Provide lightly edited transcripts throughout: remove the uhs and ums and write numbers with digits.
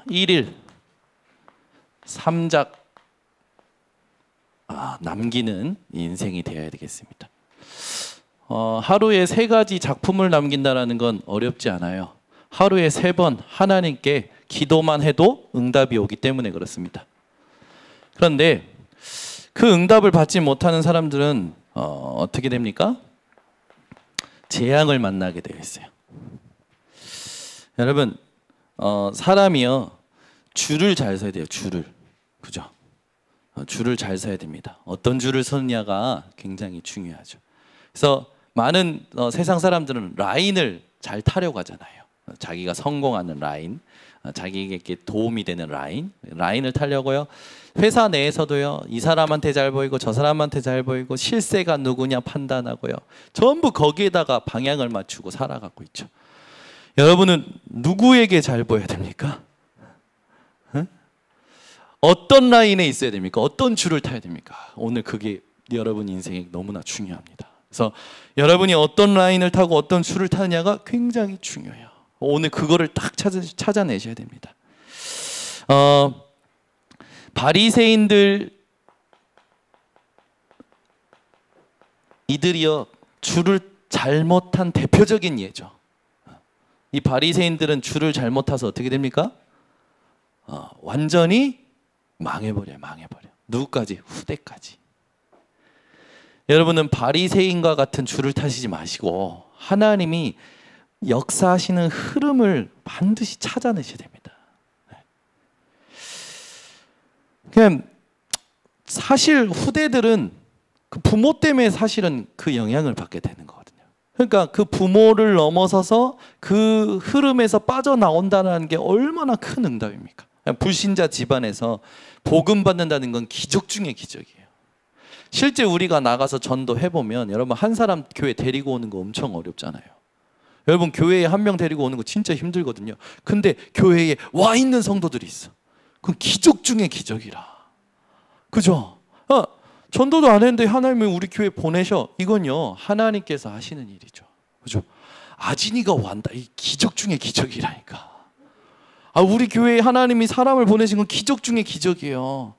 1일 3작 남기는 인생이 되어야 되겠습니다. 하루에 3가지 작품을 남긴다는 건 어렵지 않아요. 하루에 3번 하나님께 기도만 해도 응답이 오기 때문에 그렇습니다. 그런데 그 응답을 받지 못하는 사람들은 어떻게 됩니까? 재앙을 만나게 되어 있어요. 여러분, 사람이요 줄을 잘 서야 돼요. 줄을. 그죠? 줄을 잘 서야 됩니다. 어떤 줄을 서느냐가 굉장히 중요하죠. 그래서 많은 세상 사람들은 라인을 잘 타려고 하잖아요. 자기가 성공하는 라인, 자기에게 도움이 되는 라인을 타려고요. 회사 내에서도요, 이 사람한테 잘 보이고 저 사람한테 잘 보이고 실세가 누구냐 판단하고요, 전부 거기에다가 방향을 맞추고 살아가고 있죠. 여러분은 누구에게 잘 보여야 됩니까? 어떤 라인에 있어야 됩니까? 어떤 줄을 타야 됩니까? 오늘 그게 여러분 인생에 너무나 중요합니다. 그래서 여러분이 어떤 라인을 타고 어떤 줄을 타느냐가 굉장히 중요해요. 오늘 그거를 딱 찾아내셔야 됩니다. 바리새인들 이들이요 줄을 잘못한 대표적인 예죠. 이 바리새인들은 줄을 잘못 타서 어떻게 됩니까? 완전히 망해버려. 누구까지? 후대까지. 여러분은 바리새인과 같은 줄을 타시지 마시고 하나님이 역사하시는 흐름을 반드시 찾아내셔야 됩니다. 그냥 사실 후대들은 그 부모 때문에 사실은 그 영향을 받게 되는 거거든요. 그러니까 그 부모를 넘어서서 그 흐름에서 빠져나온다는 게 얼마나 큰 응답입니까? 불신자 집안에서 복음 받는다는 건 기적 중에 기적이에요. 실제 우리가 나가서 전도해보면 여러분 한 사람 교회 데리고 오는 거 엄청 어렵잖아요. 여러분 교회에 한 명 데리고 오는 거 진짜 힘들거든요. 근데 교회에 와 있는 성도들이 있어. 그건 기적 중에 기적이라. 그죠? 전도도 안 했는데 하나님이 우리 교회 보내셔. 이건요 하나님께서 하시는 일이죠. 그죠? 아진이가 완다. 이 기적 중에 기적이라니까. 우리 교회에 하나님이 사람을 보내신 건 기적 중에 기적이에요.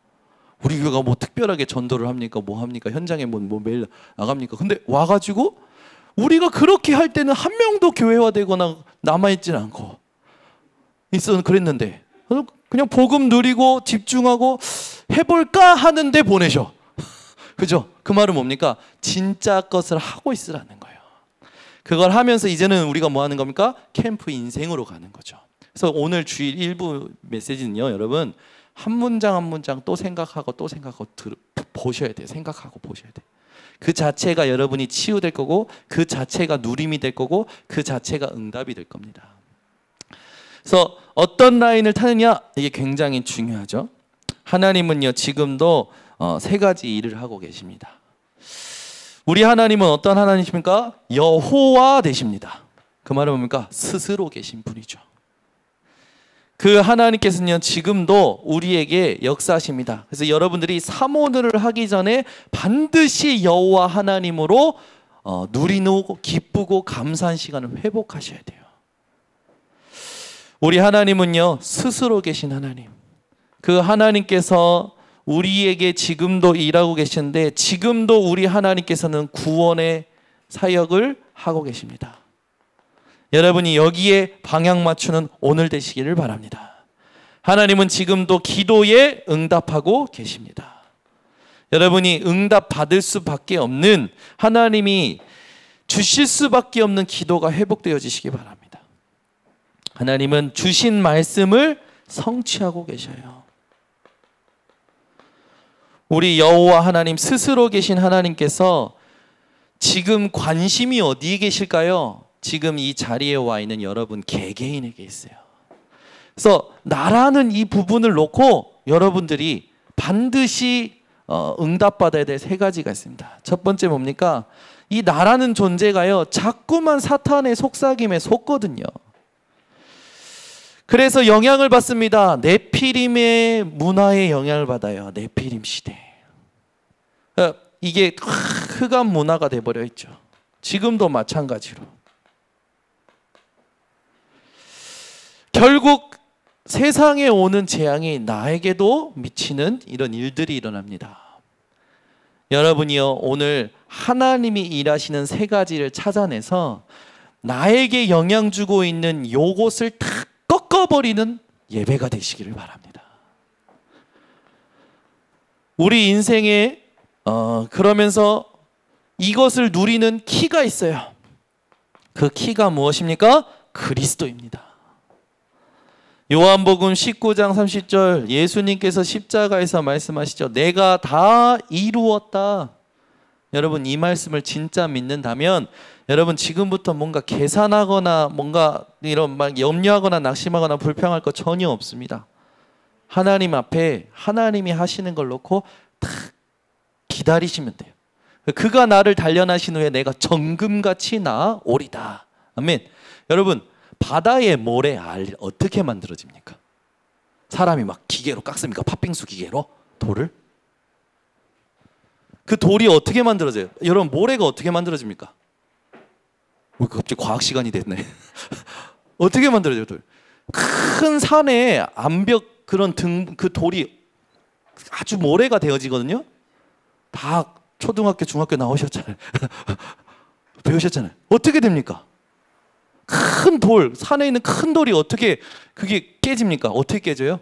우리 교회가 뭐 특별하게 전도를 합니까? 뭐 합니까? 현장에 뭐 매일 나갑니까? 근데 와가지고 우리가 그렇게 할 때는 한 명도 교회화되거나 남아있진 않고 그랬는데 그냥 복음 누리고 집중하고 해볼까 하는데 보내셔. 그죠? 그 말은 뭡니까? 진짜 것을 하고 있으라는 거예요. 그걸 하면서 이제는 우리가 뭐 하는 겁니까? 캠프 인생으로 가는 거죠. 그래서 오늘 주일 일부 메시지는요, 여러분 한 문장 한 문장 또 생각하고 보셔야 돼요. 생각하고 보셔야 돼요. 그 자체가 여러분이 치유될 거고, 그 자체가 누림이 될 거고, 그 자체가 응답이 될 겁니다. 그래서 어떤 라인을 타느냐, 이게 굉장히 중요하죠. 하나님은요 지금도 3가지 일을 하고 계십니다. 우리 하나님은 어떤 하나님이십니까? 여호와 되십니다. 그 말은 뭡니까? 스스로 계신 분이죠. 그 하나님께서는 지금도 우리에게 역사하십니다. 그래서 여러분들이 사모들을 하기 전에 반드시 여호와 하나님으로 누리고 기쁘고 감사한 시간을 회복하셔야 돼요. 우리 하나님은요 스스로 계신 하나님. 그 하나님께서 우리에게 지금도 일하고 계시는데 지금도 우리 하나님께서는 구원의 사역을 하고 계십니다. 여러분이 여기에 방향 맞추는 오늘 되시기를 바랍니다. 하나님은 지금도 기도에 응답하고 계십니다. 여러분이 응답 받을 수밖에 없는, 하나님이 주실 수밖에 없는 기도가 회복되어지시기 바랍니다. 하나님은 주신 말씀을 성취하고 계셔요. 우리 여호와 하나님 스스로 계신 하나님께서 지금 관심이 어디에 계실까요? 지금 이 자리에 와 있는 여러분 개개인에게 있어요. 그래서 나라는 이 부분을 놓고 여러분들이 반드시 응답받아야 될 3가지가 있습니다. 첫 번째 뭡니까? 이 나라는 존재가요 자꾸만 사탄의 속삭임에 속거든요. 그래서 영향을 받습니다. 네피림의 문화에 영향을 받아요. 네피림 시대. 이게 흑암 문화가 돼버려 있죠. 지금도 마찬가지로. 결국 세상에 오는 재앙이 나에게도 미치는 이런 일들이 일어납니다. 여러분이요, 오늘 하나님이 일하시는 세 가지를 찾아내서 나에게 영향 주고 있는 요것을 다 꺾어버리는 예배가 되시기를 바랍니다. 우리 인생에 그러면서 이것을 누리는 키가 있어요. 그 키가 무엇입니까? 그리스도입니다. 요한복음 19장 30절 예수님께서 십자가에서 말씀하시죠. 내가 다 이루었다. 여러분, 이 말씀을 진짜 믿는다면 여러분 지금부터 뭔가 계산하거나 뭔가 이런 막 염려하거나 낙심하거나 불평할 거 전혀 없습니다. 하나님 앞에 하나님이 하시는 걸 놓고 딱 기다리시면 돼요. 그가 나를 단련하신 후에 내가 정금같이 나아오리다. 아멘. 여러분, 바다의 모래알 어떻게 만들어집니까? 사람이 막 기계로 깎습니까? 팥빙수 기계로? 돌을? 그 돌이 어떻게 만들어져요? 여러분, 모래가 어떻게 만들어집니까? 갑자기 과학 시간이 됐네. 어떻게 만들어져요, 돌? 큰 산에 암벽 그런 그 돌이 아주 모래가 되어지거든요. 다 초등학교, 중학교 나오셨잖아요. 배우셨잖아요. 어떻게 됩니까? 큰 돌, 산에 있는 큰 돌이 어떻게 그게 깨집니까? 어떻게 깨져요?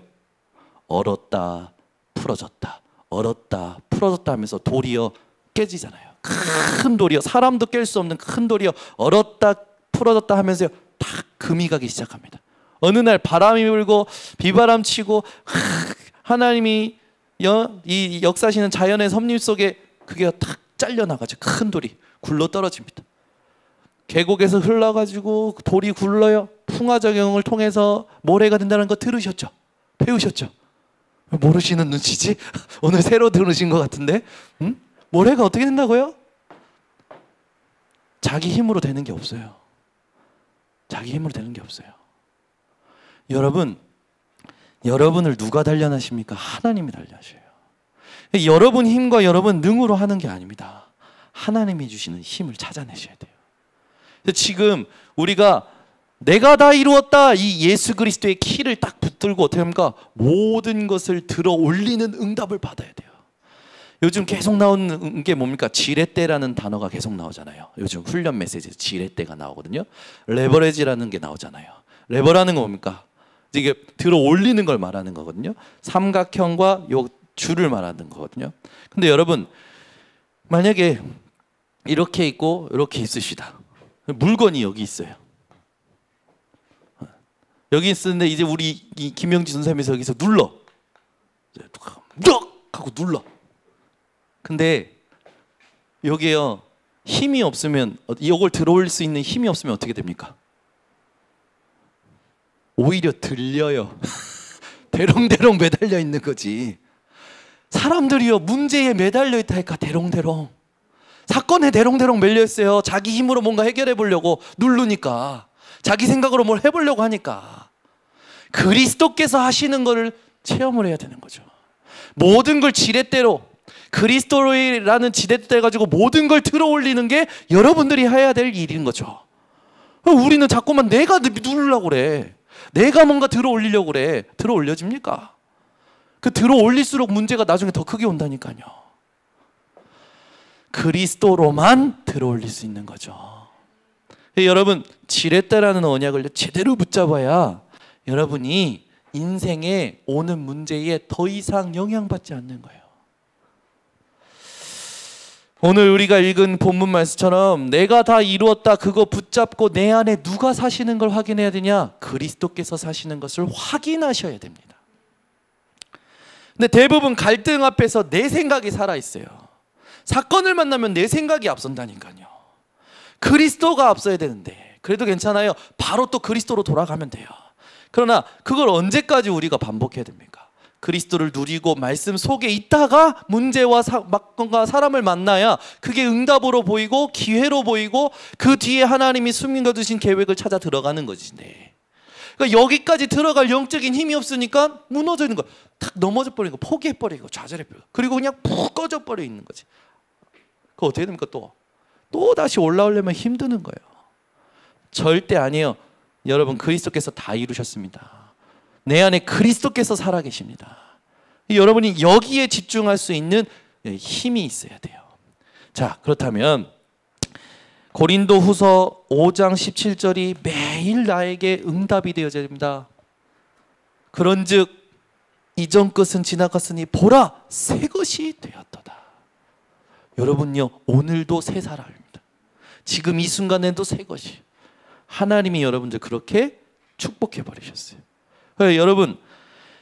얼었다, 풀어졌다, 얼었다, 풀어졌다 하면서 돌이요 깨지잖아요. 큰 돌이요, 사람도 깰 수 없는 큰 돌이요, 얼었다, 풀어졌다 하면서요 딱 금이 가기 시작합니다. 어느 날 바람이 불고 비바람 치고 하나님이 이 역사하시는 자연의 섭리 속에 그게 탁 잘려나가죠. 큰 돌이 굴러 떨어집니다. 계곡에서 흘러가지고 돌이 굴러요. 풍화작용을 통해서 모래가 된다는 거 들으셨죠? 배우셨죠? 모르시는 눈치지? 오늘 새로 들으신 것 같은데? 응? 모래가 어떻게 된다고요? 자기 힘으로 되는 게 없어요. 자기 힘으로 되는 게 없어요. 여러분, 여러분을 누가 단련하십니까? 하나님이 단련하셔요. 여러분 힘과 여러분 능으로 하는 게 아닙니다. 하나님이 주시는 힘을 찾아내셔야 돼요. 지금 우리가 내가 다 이루었다, 이 예수 그리스도의 키를 딱 붙들고 어떻게 합니까? 모든 것을 들어 올리는 응답을 받아야 돼요. 요즘 계속 나오는 게 뭡니까? 지렛대라는 단어가 계속 나오잖아요. 요즘 훈련 메시지에서 지렛대가 나오거든요. 레버리지라는 게 나오잖아요. 레버라는 건 뭡니까? 이게 들어 올리는 걸 말하는 거거든요. 삼각형과 요 줄을 말하는 거거든요. 근데 여러분, 만약에 이렇게 있고 이렇게 있으시다. 물건이 여기 있어요. 여기 있었는데 이제 우리 김영지 선생님이 여기서 눌러. 넉! 하고 눌러. 근데 여기에요, 힘이 없으면, 이걸 들어올 수 있는 힘이 없으면 어떻게 됩니까? 오히려 들려요. 대롱대롱 매달려 있는 거지. 사람들이요, 문제에 매달려 있다니까. 대롱대롱. 사건에 대롱대롱 매려 있어요. 자기 힘으로 뭔가 해결해 보려고 누르니까, 자기 생각으로 뭘 해보려고 하니까. 그리스도께서 하시는 거를 체험을 해야 되는 거죠. 모든 걸 지렛대로, 그리스도라는 지렛대 가지고 모든 걸 들어 올리는 게 여러분들이 해야 될 일인 거죠. 우리는 자꾸만 내가 누르려고 그래. 내가 뭔가 들어 올리려고 그래. 들어 올려집니까? 그 들어 올릴수록 문제가 나중에 더 크게 온다니까요. 그리스도로만 들어 올릴 수 있는 거죠. 여러분, 지렛대라는 언약을 제대로 붙잡아야 여러분이 인생에 오는 문제에 더 이상 영향받지 않는 거예요. 오늘 우리가 읽은 본문 말씀처럼 내가 다 이루었다, 그거 붙잡고 내 안에 누가 사시는 걸 확인해야 되냐? 그리스도께서 사시는 것을 확인하셔야 됩니다. 근데 대부분 갈등 앞에서 내 생각이 살아있어요. 사건을 만나면 내 생각이 앞선다니까요. 그리스도가 앞서야 되는데, 그래도 괜찮아요. 바로 또 그리스도로 돌아가면 돼요. 그러나 그걸 언제까지 우리가 반복해야 됩니까? 그리스도를 누리고 말씀 속에 있다가 문제와 사람을 만나야 그게 응답으로 보이고 기회로 보이고 그 뒤에 하나님이 숨겨두신 계획을 찾아 들어가는 것인데, 그러니까 여기까지 들어갈 영적인 힘이 없으니까 무너져 있는 거야. 탁 넘어져 버리고 포기해버리고 좌절해버리고, 그리고 그냥 푹 꺼져버려 있는 거지. 그거 어떻게 됩니까? 또 다시 올라오려면 힘드는 거예요. 절대 아니에요. 여러분, 그리스도께서 다 이루셨습니다. 내 안에 그리스도께서 살아계십니다. 여러분이 여기에 집중할 수 있는 힘이 있어야 돼요. 자, 그렇다면 고린도 후서 5장 17절이 매일 나에게 응답이 되어져야 됩니다. 그런즉 이전 것은 지나갔으니 보라 새 것이 되었도다. 여러분요, 오늘도 새 사람입니다. 지금 이 순간에도 새 것이. 하나님이 여러분들 그렇게 축복해 버리셨어요. 여러분,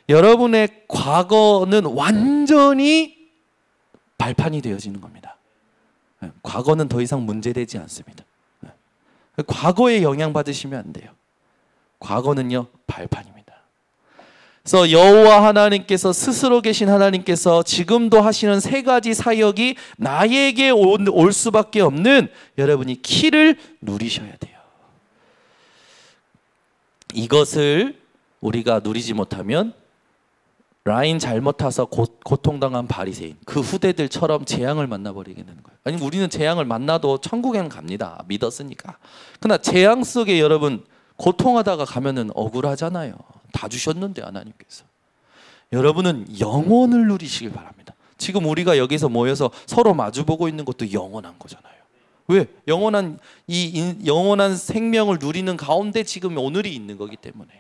여러분의 과거는 완전히 발판이 되어지는 겁니다. 과거는 더 이상 문제되지 않습니다. 과거에 영향받으시면 안 돼요. 과거는요, 발판입니다. 그래서 여호와 하나님께서, 스스로 계신 하나님께서 지금도 하시는 세 가지 사역이 나에게 올 수밖에 없는 여러분이 키를 누리셔야 돼요. 이것을 우리가 누리지 못하면 라인 잘못 타서 고통당한 바리새인, 그 후대들처럼 재앙을 만나버리게 되는 거예요. 아니, 우리는 재앙을 만나도 천국에는 갑니다. 믿었으니까. 그러나 재앙 속에 여러분 고통하다가 가면은 억울하잖아요. 다 주셨는데 하나님께서. 여러분은 영원을 누리시길 바랍니다. 지금 우리가 여기서 모여서 서로 마주보고 있는 것도 영원한 거잖아요. 왜? 영원한 영원한 생명을 누리는 가운데 지금 오늘이 있는 거기 때문에.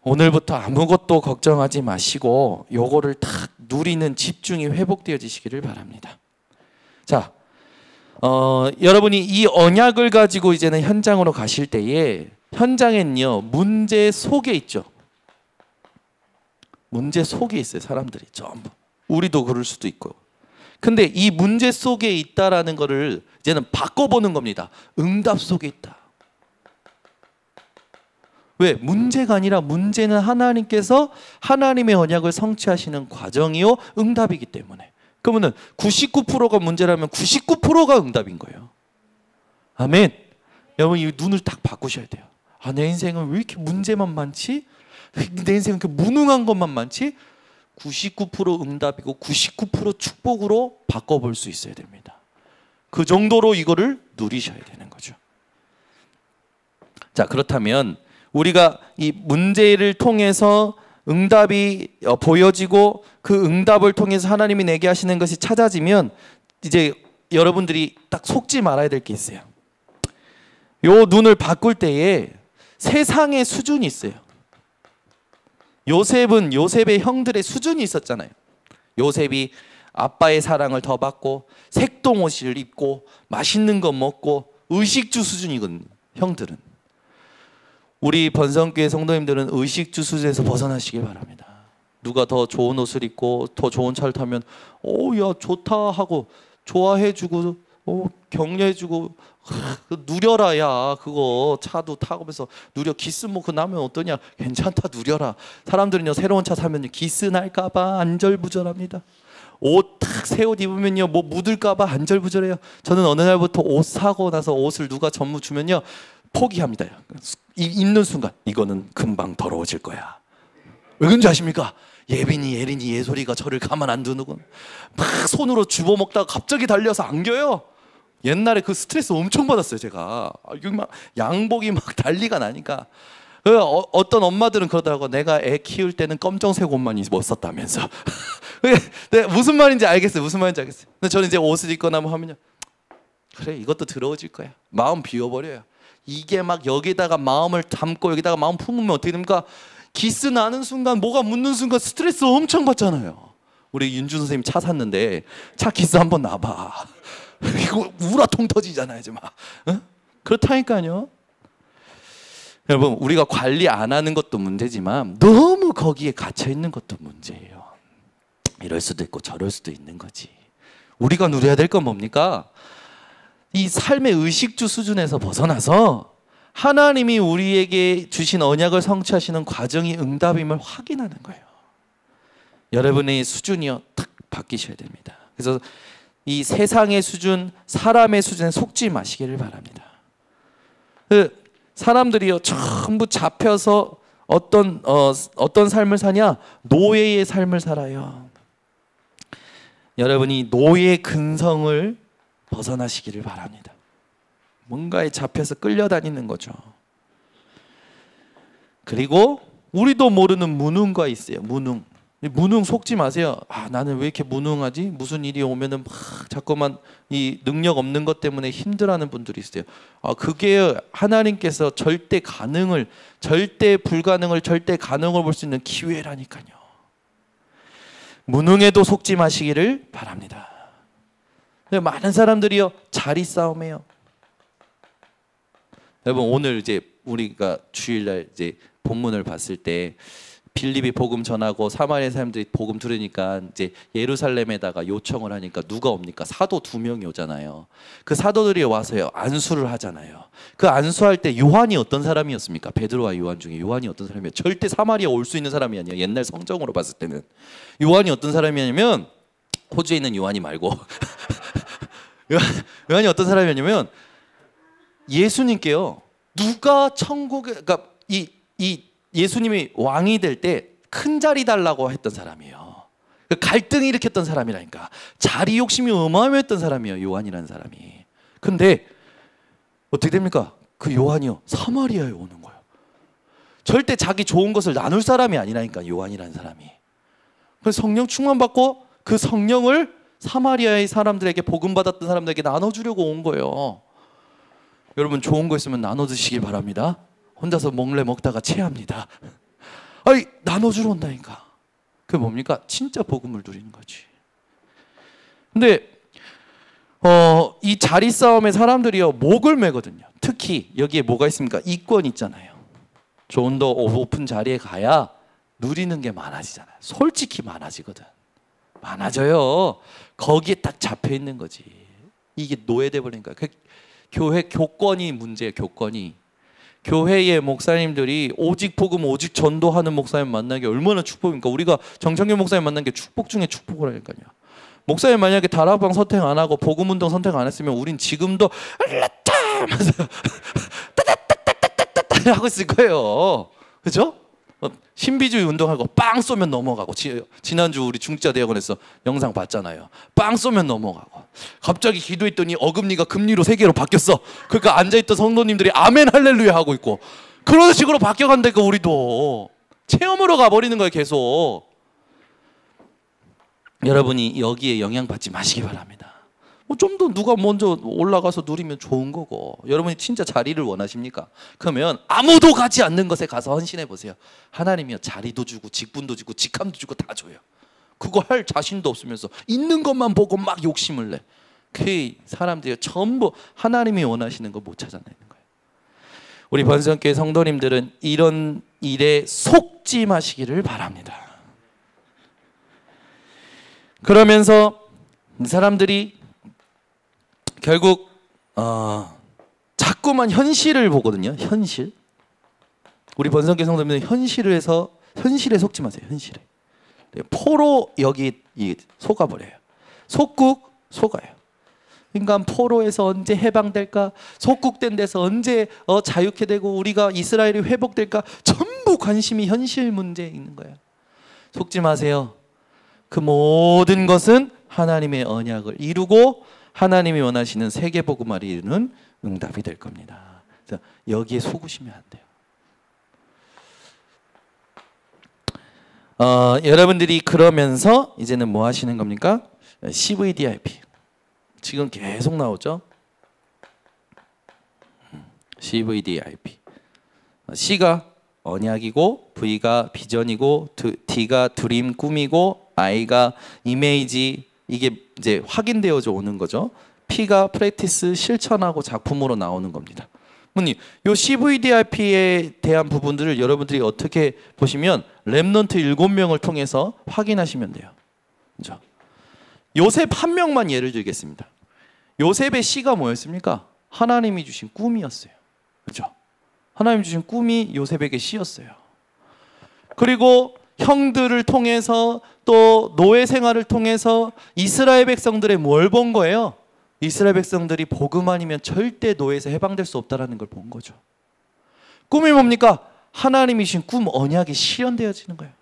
오늘부터 아무것도 걱정하지 마시고 요거를 딱 누리는 집중이 회복되어지시기를 바랍니다. 자, 여러분이 이 언약을 가지고 이제는 현장으로 가실 때에, 현장엔요 문제 속에 있죠. 문제 속에 있어요. 사람들이 전부. 우리도 그럴 수도 있고. 근데 이 문제 속에 있다라는 거를 이제는 바꿔보는 겁니다. 응답 속에 있다. 왜? 문제가 아니라 문제는 하나님께서 하나님의 언약을 성취하시는 과정이요 응답이기 때문에. 그러면 99%가 문제라면 99%가 응답인 거예요. 아멘. 여러분, 이 눈을 딱 바꾸셔야 돼요. 아, 내 인생은 왜 이렇게 문제만 많지? 내 인생은 이렇게 무능한 것만 많지? 99% 응답이고 99% 축복으로 바꿔볼 수 있어야 됩니다. 그 정도로 이거를 누리셔야 되는 거죠. 자, 그렇다면 우리가 이 문제를 통해서 응답이 보여지고 그 응답을 통해서 하나님이 내게 하시는 것이 찾아지면 이제 여러분들이 딱 속지 말아야 될 게 있어요. 요 눈을 바꿀 때에 세상의 수준이 있어요. 요셉의 형들의 수준이 있었잖아요. 요셉이 아빠의 사랑을 더 받고 색동옷을 입고 맛있는 거 먹고 의식주 수준이거든요. 형들은. 우리 번성교회 성도님들은 의식주 수준에서 벗어나시길 바랍니다. 누가 더 좋은 옷을 입고 더 좋은 차를 타면 야 좋다 하고 좋아해주고 격려해주고 누려라. 야 그거 차도 타고면서 누려. 기스 그 나면 어떠냐. 괜찮다, 누려라. 사람들은요 새로운 차 사면 기스 날까봐 안절부절합니다. 옷 탁 새 옷 입으면요 뭐 묻을까봐 안절부절해요. 저는 어느 날부터 옷 사고 나서 옷을 누가 전부 주면요 포기합니다. 입는 순간 이거는 금방 더러워질 거야. 왜 그런지 아십니까? 예빈이, 예린이, 예솔이가 저를 가만 안 두는군. 막 손으로 집어먹다가 갑자기 달려서 안겨요. 옛날에 그 스트레스 엄청 받았어요. 제가 막 양복이 막 난리가 나니까. 어떤 엄마들은 그러더라고. 내가 애 키울 때는 검정색 옷만 입었었다면서. 무슨 말인지 알겠어요. 근데 저는 이제 옷을 입거나 하면요, 그래 이것도 더러워질 거야. 마음 비워버려요. 이게 막 여기다가 마음을 담고 여기다가 마음 품으면 어떻게 됩니까? 기스 나는 순간, 뭐가 묻는 순간 스트레스 엄청 받잖아요. 우리 윤주 선생님 차 샀는데 차 기스 한번 나봐. 이거 우라통 터지잖아요. 이제 막. 응? 그렇다니까요. 여러분, 우리가 관리 안 하는 것도 문제지만 너무 거기에 갇혀 있는 것도 문제예요. 이럴 수도 있고 저럴 수도 있는 거지. 우리가 누려야 될 건 뭡니까? 이 삶의 의식주 수준에서 벗어나서 하나님이 우리에게 주신 언약을 성취하시는 과정이 응답임을 확인하는 거예요. 여러분의 수준이요 딱 바뀌셔야 됩니다. 그래서 이 세상의 수준, 사람의 수준에 속지 마시기를 바랍니다. 사람들이요 전부 잡혀서 어떤 삶을 사냐? 노예의 삶을 살아요. 여러분이 노예 근성을 벗어나시기를 바랍니다. 뭔가에 잡혀서 끌려다니는 거죠. 그리고 우리도 모르는 무능과 있어요. 무능. 무능 속지 마세요. 아, 나는 왜 이렇게 무능하지? 무슨 일이 오면은 막 자꾸만 이 능력 없는 것 때문에 힘들어하는 분들이 있어요. 아, 그게 하나님께서 절대 가능을, 절대 불가능을, 절대 가능을 볼 수 있는 기회라니까요. 무능에도 속지 마시기를 바랍니다. 많은 사람들이요, 자리 싸움해요. 여러분, 오늘 이제 우리가 주일날 이제 본문을 봤을 때 빌립이 복음 전하고 사마리아 사람들이 복음 들으니까 이제 예루살렘에다가 요청을 하니까 누가 옵니까? 사도 2명이 오잖아요. 그 사도들이 와서요, 안수를 하잖아요. 그 안수할 때 요한이 어떤 사람이었습니까? 베드로와 요한 중에 요한이 어떤 사람이에요? 절대 사마리아 올 수 있는 사람이 아니에요. 옛날 성경으로 봤을 때는. 요한이 어떤 사람이냐면, 호주에 있는 요한이 말고 요한이 어떤 사람이냐면, 예수님께요, 누가 천국에, 그러니까 이 예수님이 왕이 될 때 큰 자리 달라고 했던 사람이에요. 갈등을 일으켰던 사람이라니까. 자리 욕심이 어마어마했던 사람이에요, 요한이라는 사람이. 근데 어떻게 됩니까? 그 요한이요, 사마리아에 오는 거예요. 절대 자기 좋은 것을 나눌 사람이 아니라니까, 요한이라는 사람이. 그래서 성령 충만받고 그 성령을 사마리아의 사람들에게, 복음 받았던 사람들에게 나눠주려고 온 거예요. 여러분, 좋은 거 있으면 나눠 드시길 바랍니다. 혼자서 먹래 먹다가 체합니다. 아니, 나눠주러 온다니까. 그게 뭡니까? 진짜 복음을 누리는 거지. 근데 이 자리 싸움의 사람들이요, 목을 매거든요. 특히 여기에 뭐가 있습니까? 이권 있잖아요. 좀 더 오픈 자리에 가야 누리는 게 많아지잖아요. 솔직히 많아지거든. 많아져요. 거기에 딱 잡혀 있는 거지. 이게 노예돼 버린 거야. 교회 교권이 문제예요. 교권이. 교회의 목사님들이 오직 복음, 오직 전도하는 목사님 만나기 얼마나 축복입니까? 우리가 정창균 목사님 만난 게 축복 중에 축복을 하니까요. 목사님 만약에 다락방 선택 안 하고 복음운동 선택 안 했으면 우린 지금도 알라따 하면서 따따따따따따 하고 있을 거예요. 그죠? 신비주의 운동하고 빵 쏘면 넘어가고, 지난주 우리 중지자대학원에서 영상 봤잖아요. 빵 쏘면 넘어가고, 갑자기 기도했더니 어금니가 금리로 3개로 바뀌었어. 그러니까 앉아있던 성도님들이 아멘 할렐루야 하고 있고, 그런 식으로 바뀌어간다니까. 우리도 체험으로 가버리는 거예요, 계속. 여러분이 여기에 영향받지 마시기 바랍니다. 좀 더 누가 먼저 올라가서 누리면 좋은 거고. 여러분이 진짜 자리를 원하십니까? 그러면 아무도 가지 않는 것에 가서 헌신해 보세요. 하나님이요, 자리도 주고 직분도 주고 직함도 주고 다 줘요. 그거 할 자신도 없으면서 있는 것만 보고 막 욕심을 내. 그 사람들이 전부 하나님이 원하시는 거 못 찾아내는 거예요. 우리 번성교회 성도님들은 이런 일에 속지 마시기를 바랍니다. 그러면서 사람들이 결국 자꾸만 현실을 보거든요. 현실. 우리 번성교회 성도님들은 현실을 해서 현실에 속지 마세요. 현실에. 포로 여기 속아버려요. 속국 속아요. 인간 포로에서 언제 해방될까? 속국된 데서 언제 자유케 되고 우리가 이스라엘이 회복될까? 전부 관심이 현실 문제에 있는 거예요. 속지 마세요. 그 모든 것은 하나님의 언약을 이루고 하나님이 원하시는 세계복음화를 이루는 응답이 될 겁니다. 그래서 여기에 속으시면 안 돼요. 여러분들이 그러면서 이제는 뭐 하시는 겁니까? CVDIP. 지금 계속 나오죠? CVDIP. C가 언약이고, V가 비전이고, D가 드림 꿈이고, I가 이미지, 이게 이제 확인되어져 오는 거죠. P가 프랙티스 실천하고 작품으로 나오는 겁니다. 이 CVDIP에 대한 부분들을 여러분들이 어떻게 보시면 렘넌트 7명을 통해서 확인하시면 돼요. 그렇죠? 요셉 한 명만 예를 들겠습니다. 요셉의 C가 뭐였습니까? 하나님이 주신 꿈이었어요. 그렇죠? 하나님이 주신 꿈이 요셉에게 C였어요. 그리고 형들을 통해서 또 노예 생활을 통해서 이스라엘 백성들의 뭘 본 거예요? 이스라엘 백성들이 복음 아니면 절대 노예에서 해방될 수 없다는 걸 본 거죠. 꿈이 뭡니까? 하나님이 주신 꿈 언약이 실현되어지는 거예요.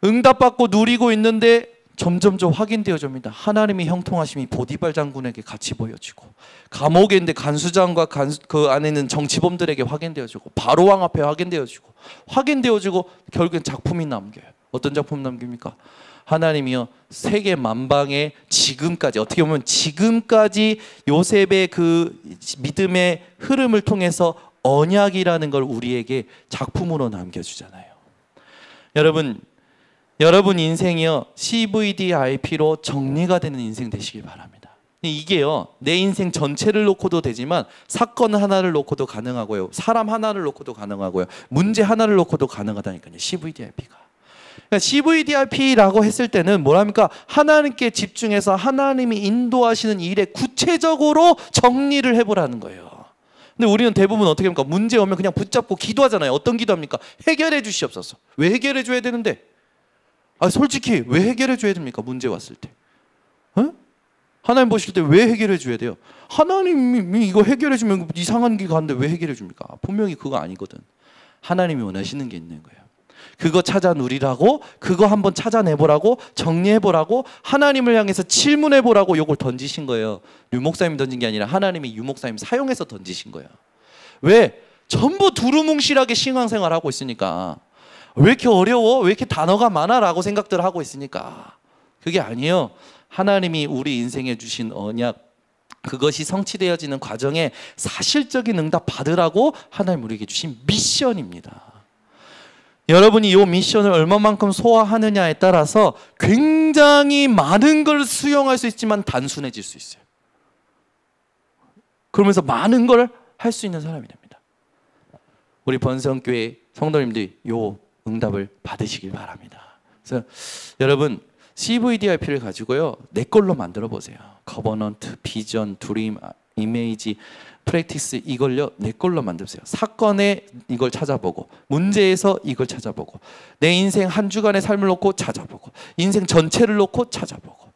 응답받고 누리고 있는데 점점점 확인되어집니다. 하나님의 형통하심이 보디발 장군에게 같이 보여지고, 감옥에 있는데 간수장과 그 안에 있는 정치범들에게 확인되어지고, 바로 왕 앞에 확인되어지고 결국엔 작품이 남겨요. 어떤 작품 남깁니까? 하나님이요, 세계 만방에 지금까지, 어떻게 보면 지금까지 요셉의 그 믿음의 흐름을 통해서 언약이라는 걸 우리에게 작품으로 남겨주잖아요. 여러분 인생이요, CVDIP로 정리가 되는 인생 되시길 바랍니다. 이게요, 내 인생 전체를 놓고도 되지만 사건 하나를 놓고도 가능하고요, 사람 하나를 놓고도 가능하고요, 문제 하나를 놓고도 가능하다니까요. CVDIP가. 그러니까 CVDIP라고 했을 때는 뭐랍니까? 하나님께 집중해서 하나님이 인도하시는 일에 구체적으로 정리를 해보라는 거예요. 근데 우리는 대부분 어떻게 합니까? 문제 오면 그냥 붙잡고 기도하잖아요. 어떤 기도합니까? 해결해 주시옵소서. 왜 해결해 줘야 되는데? 솔직히 왜 해결해 줘야 됩니까? 문제 왔을 때. 하나님 보실 때 왜 해결해 줘야 돼요? 하나님이 이거 해결해 주면 이상한 길 가는데 왜 해결해 줍니까? 분명히 그거 아니거든. 하나님이 원하시는 게 있는 거예요. 그거 찾아 누리라고, 그거 한번 찾아내보라고, 정리해보라고, 하나님을 향해서 질문해보라고 요걸 던지신 거예요. 류 목사님이 던진 게 아니라 하나님이 유 목사님 사용해서 던지신 거예요. 왜? 전부 두루뭉실하게 신앙생활하고 있으니까. 왜 이렇게 어려워? 왜 이렇게 단어가 많아? 라고 생각들 하고 있으니까. 그게 아니에요. 하나님이 우리 인생에 주신 언약, 그것이 성취되어지는 과정에 사실적인 응답 받으라고 하나님 우리에게 주신 미션입니다. 여러분이 이 미션을 얼마만큼 소화하느냐에 따라서 굉장히 많은 걸 수용할 수 있지만 단순해질 수 있어요. 그러면서 많은 걸 할 수 있는 사람이 됩니다. 우리 번성교회 성도님들이 이 응답을 받으시길 바랍니다. 그래서 여러분 CVDIP를 가지고요, 내 걸로 만들어 보세요. 커버넌트, 비전, 드림, 이미지, 프랙티스, 이걸요 내 걸로 만드세요. 사건에 이걸 찾아보고, 문제에서 이걸 찾아보고, 내 인생 한 주간의 삶을 놓고 찾아보고, 인생 전체를 놓고 찾아보고,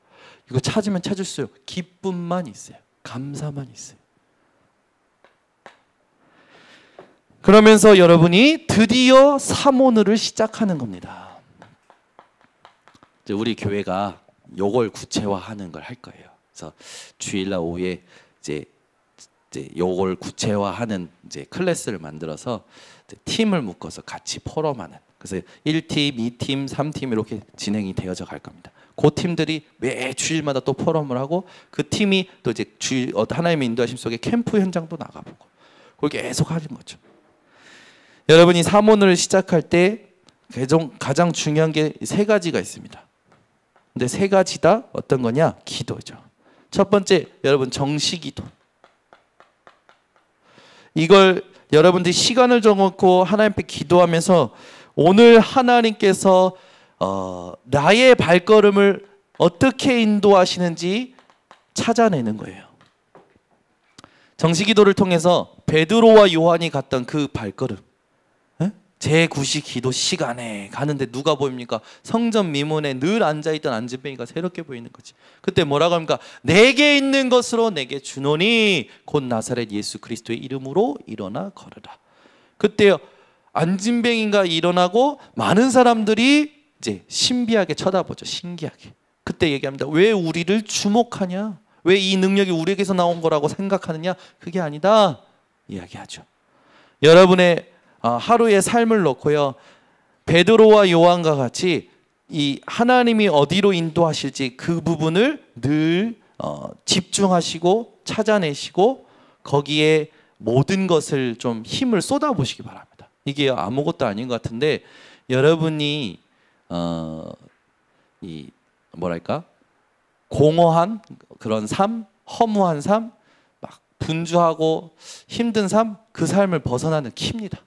이거 찾으면 찾을수록 기쁨만 있어요. 감사만 있어요. 그러면서 여러분이 드디어 사모늘을 시작하는 겁니다. 이제 우리 교회가 요걸 구체화하는 걸 할 거예요. 그래서 주일날 오후에 이제 요걸 구체화하는 이제 클래스를 만들어서 이제 팀을 묶어서 같이 포럼하는, 그래서 1팀, 2팀, 3팀 이렇게 진행이 되어져 갈 겁니다. 그 팀들이 매 주일마다 또 포럼을 하고, 그 팀이 또 이제 하나님의 인도하심 속에 캠프 현장도 나가보고, 그걸 계속 하는 거죠. 여러분이 사모늘을 시작할 때 가장 중요한 게 세 가지가 있습니다. 근데 세 가지 다 어떤 거냐? 기도죠. 첫 번째, 여러분 정시기도. 이걸 여러분들이 시간을 정하고 하나님 앞에 기도하면서 오늘 하나님께서 나의 발걸음을 어떻게 인도하시는지 찾아내는 거예요. 정시기도를 통해서 베드로와 요한이 갔던 그 발걸음, 제9시 기도 시간에 가는데 누가 보입니까? 성전 미문에 늘 앉아있던 안진뱅이가 새롭게 보이는 거지. 그때 뭐라고 합니까? 내게 있는 것으로 내게 주노니 곧 나사렛 예수 그리스도의 이름으로 일어나 걸으라. 그때 안진뱅이가 일어나고 많은 사람들이 이제 신비하게 쳐다보죠. 신기하게. 그때 얘기합니다. 왜 우리를 주목하냐? 왜 이 능력이 우리에게서 나온 거라고 생각하느냐? 그게 아니다 이야기하죠. 여러분의 하루의 삶을 놓고요, 베드로와 요한과 같이 이 하나님이 어디로 인도하실지 그 부분을 늘 집중하시고 찾아내시고 거기에 모든 것을 좀 힘을 쏟아보시기 바랍니다. 이게 아무것도 아닌 것 같은데, 여러분이 이 뭐랄까 공허한 그런 삶, 허무한 삶, 막 분주하고 힘든 삶, 그 삶을 벗어나는 키입니다.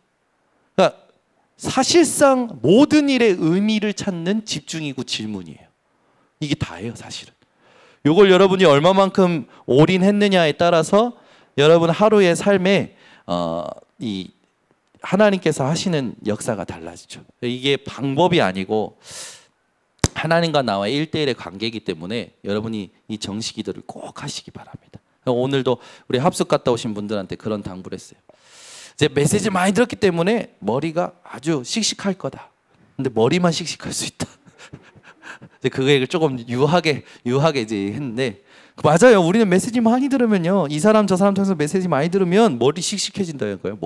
그러니까 사실상 모든 일의 의미를 찾는 집중이고 질문이에요. 이게 다예요, 사실은. 이걸 여러분이 얼마만큼 올인했느냐에 따라서 여러분 하루의 삶에 이 하나님께서 하시는 역사가 달라지죠. 이게 방법이 아니고 하나님과 나와의 1대1의 관계이기 때문에 여러분이 이 정시기도를 꼭 하시기 바랍니다. 오늘도 우리 합숙 갔다 오신 분들한테 그런 당부를 했어요. 이제 메시지 많이 들었기 때문에 머리가 아주 씩씩할 거다. 근데 머리만 씩씩할 수 있다. 이제 그게 조금 유하게 이제 했는데 맞아요. 우리는 메시지 많이 들으면요, 이 사람 저 사람 통해서 메시지 많이 들으면 머리 씩씩해진다는 거예요.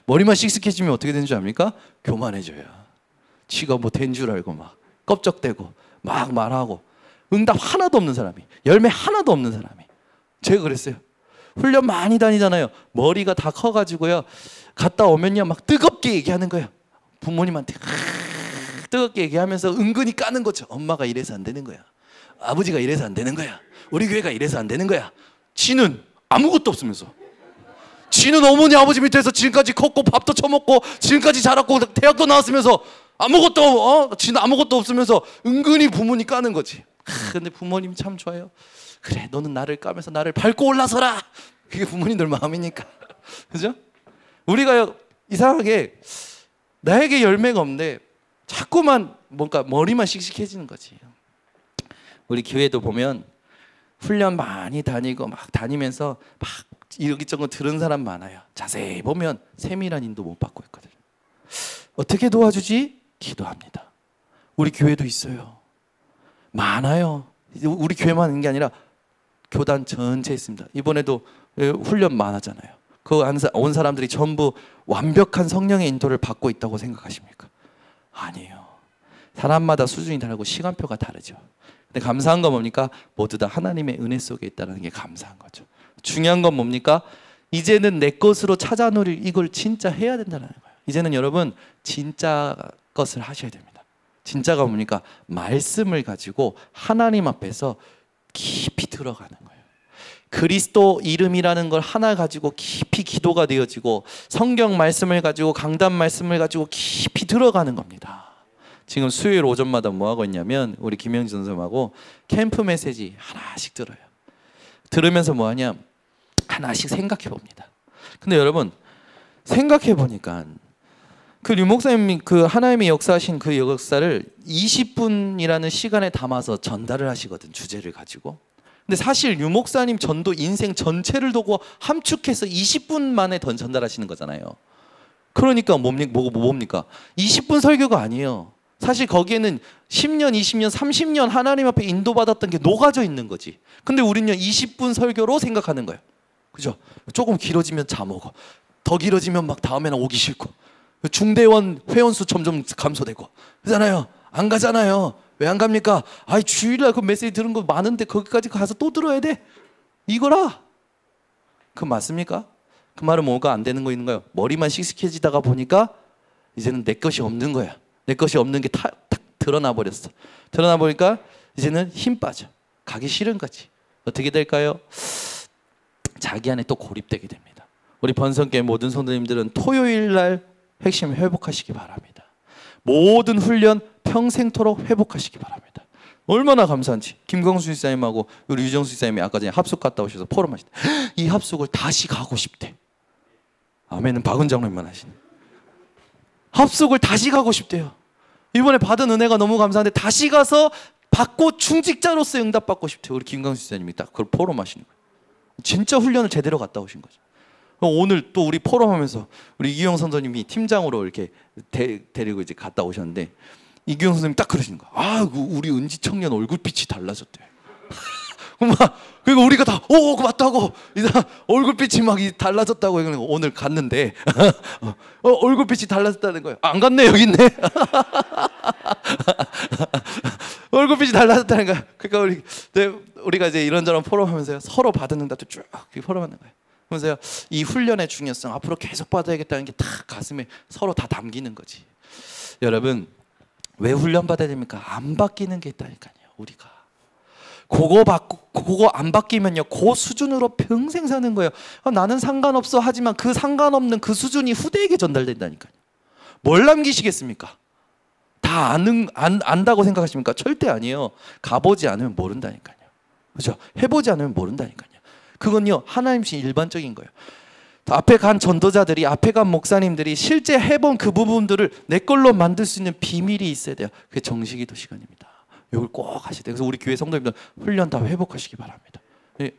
머리만 씩씩해지면 어떻게 되는 줄 압니까? 교만해져요. 지가 뭐 된 줄 알고 막 껍적대고 막 말하고 응답 하나도 없는 사람이, 열매 하나도 없는 사람이. 제가 그랬어요. 훈련 많이 다니잖아요. 머리가 다 커가지고요, 갔다 오면요 막 뜨겁게 얘기하는 거예요. 부모님한테 뜨겁게 얘기하면서 은근히 까는 거죠. 엄마가 이래서 안 되는 거야, 아버지가 이래서 안 되는 거야, 우리 교회가 이래서 안 되는 거야. 지는 아무것도 없으면서, 지는 어머니 아버지 밑에서 지금까지 컸고 밥도 처먹고 지금까지 자랐고 대학도 나왔으면서 지는 아무것도 없으면서 은근히 부모님 까는 거지. 근데 부모님 참 좋아요. 그래, 너는 나를 까면서 나를 밟고 올라서라. 그게 부모님들 마음이니까. 그죠? 우리가 이상하게 나에게 열매가 없는데 자꾸만 뭔가 머리만 씩씩해지는 거지. 우리 교회도 보면 훈련 많이 다니고 막 다니면서 막 이러기저러 들은 사람 많아요. 자세히 보면 세밀한 인도 못 받고 있거든요. 어떻게 도와주지? 기도합니다. 우리 교회도 있어요. 많아요. 우리 교회만 있는 게 아니라 교단 전체에 있습니다. 이번에도 훈련 많았잖아요. 그 온 사람들이 전부 완벽한 성령의 인도를 받고 있다고 생각하십니까? 아니에요. 사람마다 수준이 다르고 시간표가 다르죠. 근데 감사한 건 뭡니까? 모두 다 하나님의 은혜 속에 있다는 게 감사한 거죠. 중요한 건 뭡니까? 이제는 내 것으로 찾아 누릴 이걸 진짜 해야 된다는 거예요. 이제는 여러분 진짜 것을 하셔야 됩니다. 진짜가 뭡니까? 말씀을 가지고 하나님 앞에서 깊이 들어가는 거예요. 그리스도 이름이라는 걸 하나 가지고 깊이 기도가 되어지고 성경 말씀을 가지고 강단 말씀을 가지고 깊이 들어가는 겁니다. 지금 수요일 오전마다 뭐 하고 있냐면 우리 김영진 선생님하고 캠프 메시지 하나씩 들어요. 들으면서 뭐 하냐? 하나씩 생각해 봅니다. 근데 여러분 생각해 보니까 그 류 목사님이 그 하나님의 역사하신 그 역사를 20분이라는 시간에 담아서 전달을 하시거든, 주제를 가지고. 근데 사실 류 목사님 전도 인생 전체를 두고 함축해서 20분 만에 전달하시는 거잖아요. 그러니까 뭡니까? 20분 설교가 아니에요. 사실 거기에는 10년, 20년, 30년 하나님 앞에 인도받았던 게 녹아져 있는 거지. 근데 우리는 20분 설교로 생각하는 거예요. 그죠? 조금 길어지면 잠오고, 더 길어지면 막 다음에는 오기 싫고, 중대원 회원수 점점 감소되고 그러잖아요. 안 가잖아요. 왜 안 갑니까? 아이 주일날 그 메시지 들은 거 많은데 거기까지 가서 또 들어야 돼? 이거라. 그 맞습니까? 그 말은 뭐가 안 되는 거 있는가요? 머리만 씩씩해지다가 보니까 이제는 내 것이 없는 거야. 내 것이 없는 게 탁 드러나 버렸어. 드러나 보니까 이제는 힘 빠져. 가기 싫은 거지. 어떻게 될까요? 자기 안에 또 고립되게 됩니다. 우리 번성교회 모든 성도님들은 토요일 날 핵심 회복하시기 바랍니다. 모든 훈련 평생토록 회복하시기 바랍니다. 얼마나 감사한지. 김광수 집사님하고 우리 유정수 집사님이 아까 전에 합숙 갔다 오셔서 포럼하시대. 이 합숙을 다시 가고 싶대. 아멘은 박은 장로님만 하시네. 합숙을 다시 가고 싶대요. 이번에 받은 은혜가 너무 감사한데 다시 가서 받고 중직자로서 응답받고 싶대요. 우리 김광수 집사님이 딱 그걸 포럼하시는 거예요. 진짜 훈련을 제대로 갔다 오신 거죠. 오늘 또 우리 포럼하면서 우리 이규영 선생님이 팀장으로 이렇게 데리고 이제 갔다 오셨는데 이규영 선생님이 딱 그러시는 거야. 아, 우리 은지 청년 얼굴빛이 달라졌대. 그리고 우리가 다 그 맞다고 얼굴빛이 막 달라졌다고 오늘 갔는데 얼굴빛이 달라졌다는 거예요. 안 갔네, 여기 있네. 얼굴빛이 달라졌다는 거야. 그러니까 우리가 이제 이런저런 포럼하면서 서로 받은 응답도 쭉 포럼하는 거예요. 그러면서요, 이 훈련의 중요성 앞으로 계속 받아야겠다는 게 다 가슴에 서로 다 담기는 거지. 여러분 왜 훈련 받아야 됩니까? 안 바뀌는 게 있다니까요. 우리가 그거 안 바뀌면요 그 수준으로 평생 사는 거예요. 나는 상관없어 하지만 그 상관없는 그 수준이 후대에게 전달된다니까요. 뭘 남기시겠습니까? 다 안다고 생각하십니까? 절대 아니에요. 가보지 않으면 모른다니까요. 그죠? 해보지 않으면 모른다니까요. 그건요 하나님신 일반적인 거예요. 앞에 간 전도자들이, 앞에 간 목사님들이 실제 해본 그 부분들을 내 걸로 만들 수 있는 비밀이 있어야 돼요. 그게 정식기도 시간입니다. 이걸 꼭 하셔야 돼요. 그래서 우리 교회 성도님들 훈련 다 회복하시기 바랍니다.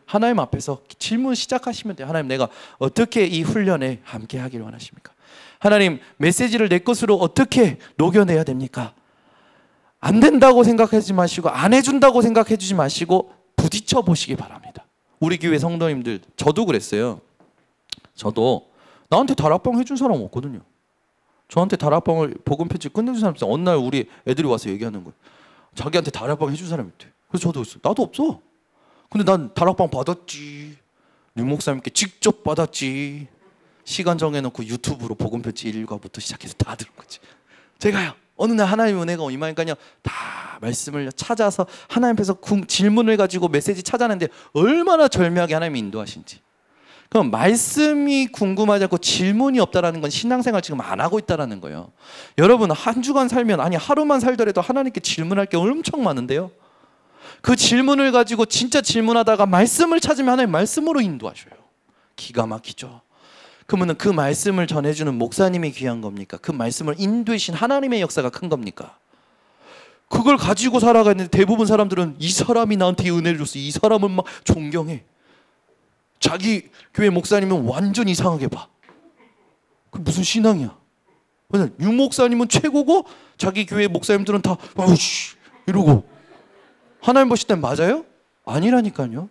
하나님 앞에서 질문 시작하시면 돼요. 하나님, 내가 어떻게 이 훈련에 함께 하기를 원하십니까? 하나님, 메시지를 내 것으로 어떻게 녹여내야 됩니까? 안 된다고 생각하지 마시고 안 해준다고 생각해 주지 마시고 부딪혀 보시기 바랍니다. 우리 교회 성도님들, 저도 그랬어요. 저도 나한테 다락방 해준 사람 없거든요. 저한테 다락방을 복음 편지 끝내준 사람 없어요. 어느 날 우리 애들이 와서 얘기하는 거예요. 자기한테 다락방 해준 사람이 있대. 그래서 저도 있어요. 나도 없어. 근데 난 다락방 받았지. 류 목사님께 직접 받았지. 시간 정해놓고 유튜브로 복음 편지 1과부터 시작해서 다 들은 거지. 제가요. 어느 날 하나님의 은혜가 임하니까요. 다 말씀을 찾아서 하나님 앞에서 질문을 가지고 메시지 찾아내는데 얼마나 절묘하게 하나님이 인도하신지. 그럼 말씀이 궁금하지 않고 질문이 없다라는 건 신앙생활 지금 안 하고 있다라는 거예요. 여러분 한 주간 살면 아니 하루만 살더라도 하나님께 질문할 게 엄청 많은데요. 그 질문을 가지고 진짜 질문하다가 말씀을 찾으면 하나님 말씀으로 인도하셔요. 기가 막히죠. 그러면 그 말씀을 전해주는 목사님이 귀한 겁니까? 그 말씀을 인도하신 하나님의 역사가 큰 겁니까? 그걸 가지고 살아가는데 대부분 사람들은 이 사람이 나한테 은혜를 줬어. 이 사람은 막 존경해. 자기 교회 목사님은 완전 이상하게 봐. 그 무슨 신앙이야? 유 목사님은 최고고 자기 교회 목사님들은 다 어우씨 이러고. 하나님 보실 땐 맞아요? 아니라니까요.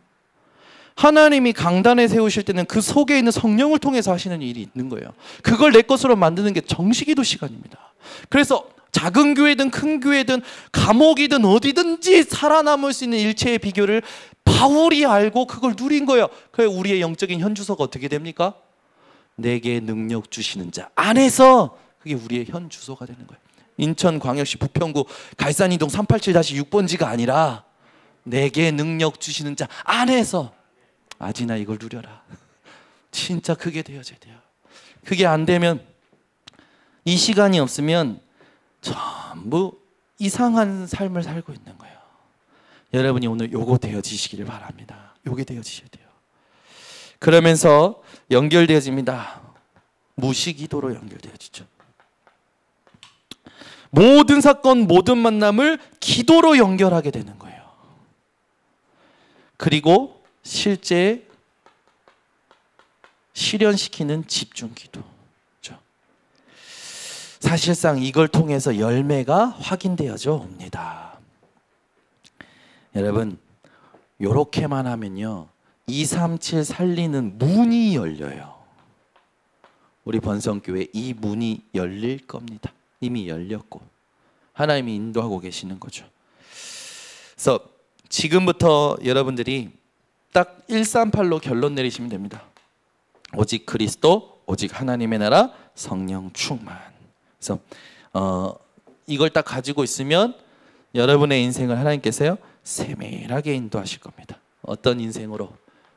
하나님이 강단에 세우실 때는 그 속에 있는 성령을 통해서 하시는 일이 있는 거예요. 그걸 내 것으로 만드는 게 정식기도 시간입니다. 그래서 작은 교회든 큰 교회든 감옥이든 어디든지 살아남을 수 있는 일체의 비결을 바울이 알고 그걸 누린 거예요. 그래 우리의 영적인 현주소가 어떻게 됩니까? 내게 능력 주시는 자 안에서 그게 우리의 현주소가 되는 거예요. 인천광역시 부평구 갈산이동 387-6번지가 아니라 내게 능력 주시는 자 안에서 아지나 이걸 누려라. 진짜 그게 되어져야 돼요. 그게 안 되면 이 시간이 없으면 전부 이상한 삶을 살고 있는 거예요. 여러분이 오늘 요거 되어지시기를 바랍니다. 요게 되어지셔야 돼요. 그러면서 연결되어집니다. 무시기도로 연결되어지죠. 모든 사건, 모든 만남을 기도로 연결하게 되는 거예요. 그리고 실제 실현시키는 집중기도죠. 사실상 이걸 통해서 열매가 확인되어져 옵니다. 여러분, 요렇게만 하면요 237 살리는 문이 열려요. 우리 번성교회 이 문이 열릴 겁니다. 이미 열렸고 하나님이 인도하고 계시는 거죠. 그래서 지금부터 여러분들이 딱 138로 결론 내리시면 됩니다. 오직 그리스도, 오직 하나님의 나라, 성령 충만. 그래서 이걸 딱 가지고 있으면 여러분의 인생을 하나님께서요 세밀하게 인도하실 겁니다. 어떤 인생으로?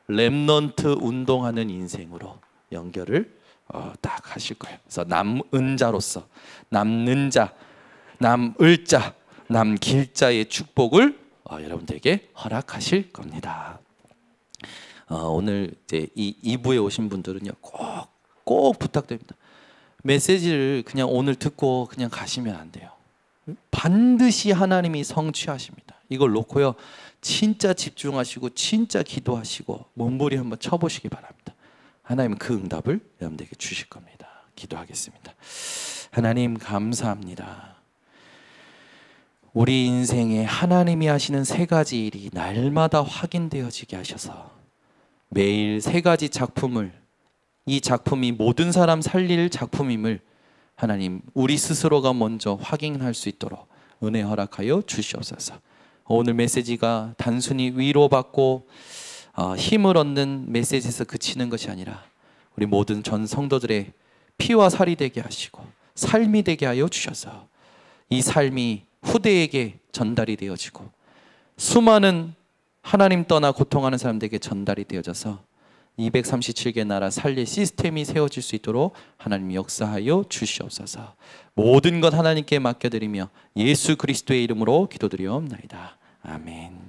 렘넌트 운동하는 인생으로 연결을 딱 하실 거예요. 그래서 남은 자로서 남는 자, 남을 자, 남길 자의 축복을 여러분들에게 허락하실 겁니다. 오늘 이제 이 2부에 오신 분들은요 꼭 부탁드립니다. 메시지를 그냥 오늘 듣고 그냥 가시면 안 돼요. 반드시 하나님이 성취하십니다. 이걸 놓고요 진짜 집중하시고 진짜 기도하시고 몸부림 한번 쳐보시기 바랍니다. 하나님은 그 응답을 여러분들에게 주실 겁니다. 기도하겠습니다. 하나님 감사합니다. 우리 인생에 하나님이 하시는 세 가지 일이 날마다 확인되어지게 하셔서 매일 세 가지 작품을, 이 작품이 모든 사람 살릴 작품임을 하나님 우리 스스로가 먼저 확인할 수 있도록 은혜 허락하여 주시옵소서. 오늘 메시지가 단순히 위로받고 힘을 얻는 메시지에서 그치는 것이 아니라 우리 모든 전 성도들의 피와 살이 되게 하시고 삶이 되게 하여 주셔서 이 삶이 후대에게 전달이 되어지고 수많은 하나님 떠나 고통하는 사람들에게 전달이 되어져서 237개 나라 살릴 시스템이 세워질 수 있도록 하나님 역사하여 주시옵소서. 모든 것 하나님께 맡겨드리며 예수 그리스도의 이름으로 기도드리옵나이다. 아멘.